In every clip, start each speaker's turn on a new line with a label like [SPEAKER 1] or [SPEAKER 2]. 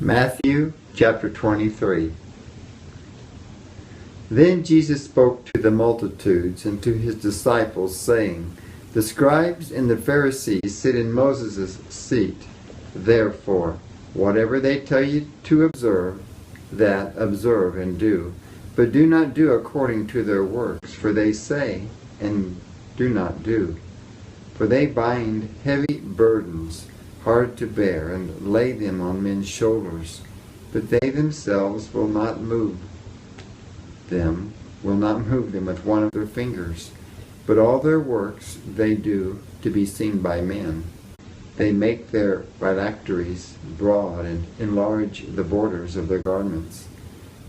[SPEAKER 1] Matthew chapter 23. Then Jesus spoke to the multitudes and to his disciples, saying, The scribes and the Pharisees sit in Moses' seat. Therefore, whatever they tell you to observe, that observe and do. But do not do according to their works, for they say and do not do. For they bind heavy burdens, hard to bear, and lay them on men's shoulders, but they themselves will not move them with one of their fingers. But all their works they do to be seen by men. They make their phylacteries broad and enlarge the borders of their garments.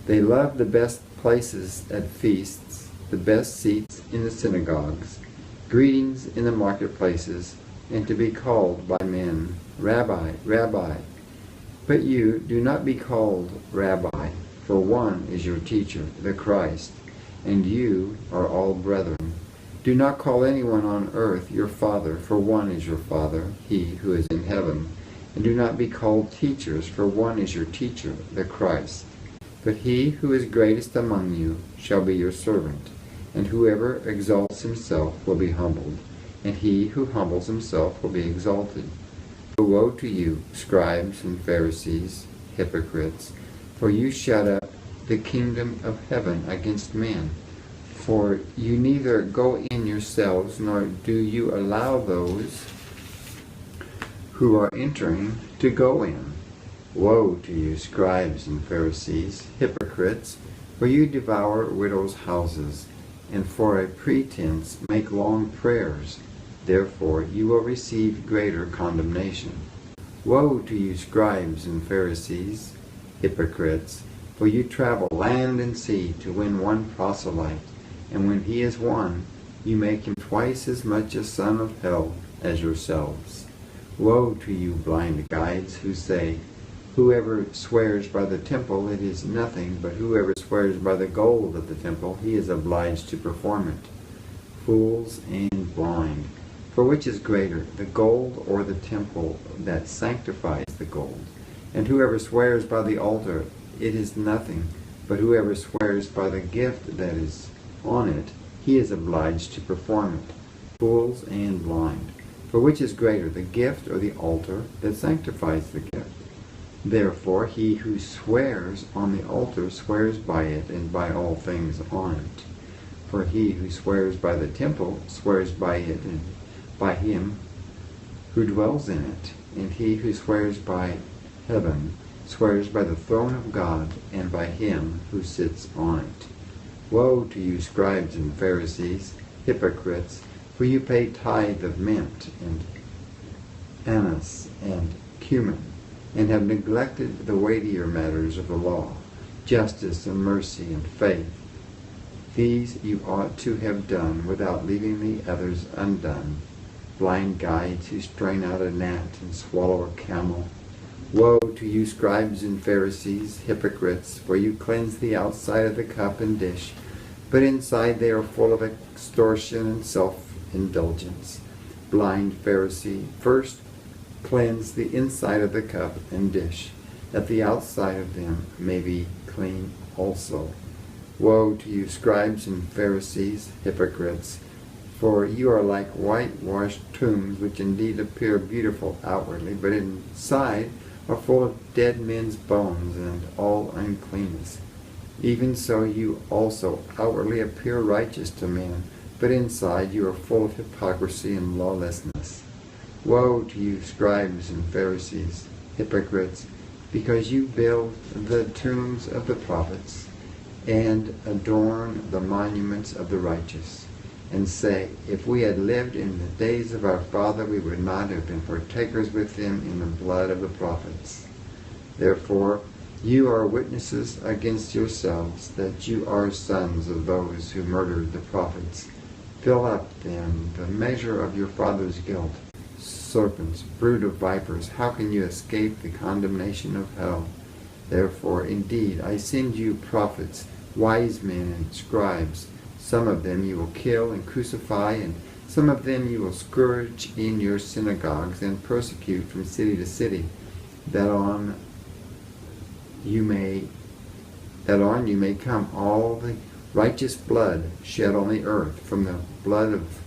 [SPEAKER 1] They love the best places at feasts, the best seats in the synagogues, greetings in the marketplaces, and to be called by men, Rabbi, Rabbi. But you do not be called Rabbi, for one is your teacher, the Christ, and you are all brethren. Do not call anyone on earth your father, for one is your Father, he who is in heaven. And do not be called teachers, for one is your teacher, the Christ. But he who is greatest among you shall be your servant, and whoever exalts himself will be humbled, and he who humbles himself will be exalted. But woe to you, scribes and Pharisees, hypocrites, for you shut up the kingdom of heaven against men. For you neither go in yourselves, nor do you allow those who are entering to go in. Woe to you, scribes and Pharisees, hypocrites, for you devour widows' houses, and for a pretense make long prayers. Therefore you will receive greater condemnation. Woe to you, scribes and Pharisees, hypocrites, for you travel land and sea to win one proselyte, and when he is won, you make him twice as much a son of hell as yourselves. Woe to you, blind guides, who say, Whoever swears by the temple, it is nothing, but whoever swears by the gold of the temple, he is obliged to perform it. Fools and blind! For which is greater, the gold or the temple that sanctifies the gold? And whoever swears by the altar, it is nothing, but whoever swears by the gift that is on it, he is obliged to perform it. Fools and blind! For which is greater, the gift or the altar that sanctifies the gift? Therefore he who swears on the altar swears by it and by all things on it. For he who swears by the temple swears by it and by him who dwells in it. And he who swears by heaven swears by the throne of God and by him who sits on it. Woe to you, scribes and Pharisees, hypocrites, for you pay tithe of mint and anise and cumin, and have neglected the weightier matters of the law, justice and mercy and faith. These you ought to have done without leaving the others undone. Blind guides who strain out a gnat and swallow a camel. Woe to you, scribes and Pharisees, hypocrites, for you cleanse the outside of the cup and dish, but inside they are full of extortion and self-indulgence. Blind Pharisee, first cleanse the inside of the cup and dish, that the outside of them may be clean also. Woe to you, scribes and Pharisees, hypocrites, for you are like whitewashed tombs, which indeed appear beautiful outwardly, but inside are full of dead men's bones and all uncleanness. Even so you also outwardly appear righteous to men, but inside you are full of hypocrisy and lawlessness. Woe to you, scribes and Pharisees, hypocrites, because you build the tombs of the prophets and adorn the monuments of the righteous, and say, If we had lived in the days of our father, we would not have been partakers with them in the blood of the prophets. Therefore, you are witnesses against yourselves that you are sons of those who murdered the prophets. Fill up, then, the measure of your father's guilt. Serpents, brood of vipers, how can you escape the condemnation of hell? Therefore, indeed, I send you prophets, wise men and scribes. Some of them you will kill and crucify, and some of them you will scourge in your synagogues and persecute from city to city, that on that on you may come all the righteous blood shed on the earth, from the blood of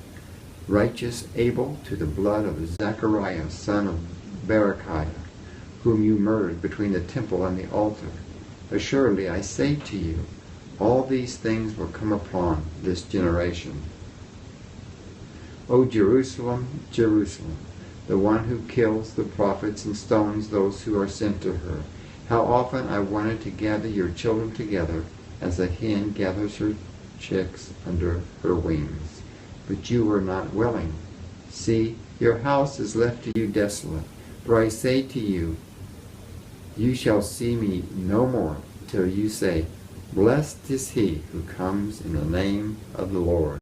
[SPEAKER 1] righteous Abel to the blood of Zechariah, son of Berechiah, whom you murdered between the temple and the altar. Assuredly, I say to you, all these things will come upon this generation. O Jerusalem, Jerusalem, the one who kills the prophets and stones those who are sent to her. How often I wanted to gather your children together as a hen gathers her chicks under her wings. But you were not willing. See, your house is left to you desolate. For I say to you, you shall see me no more till you say, Blessed is he who comes in the name of the Lord.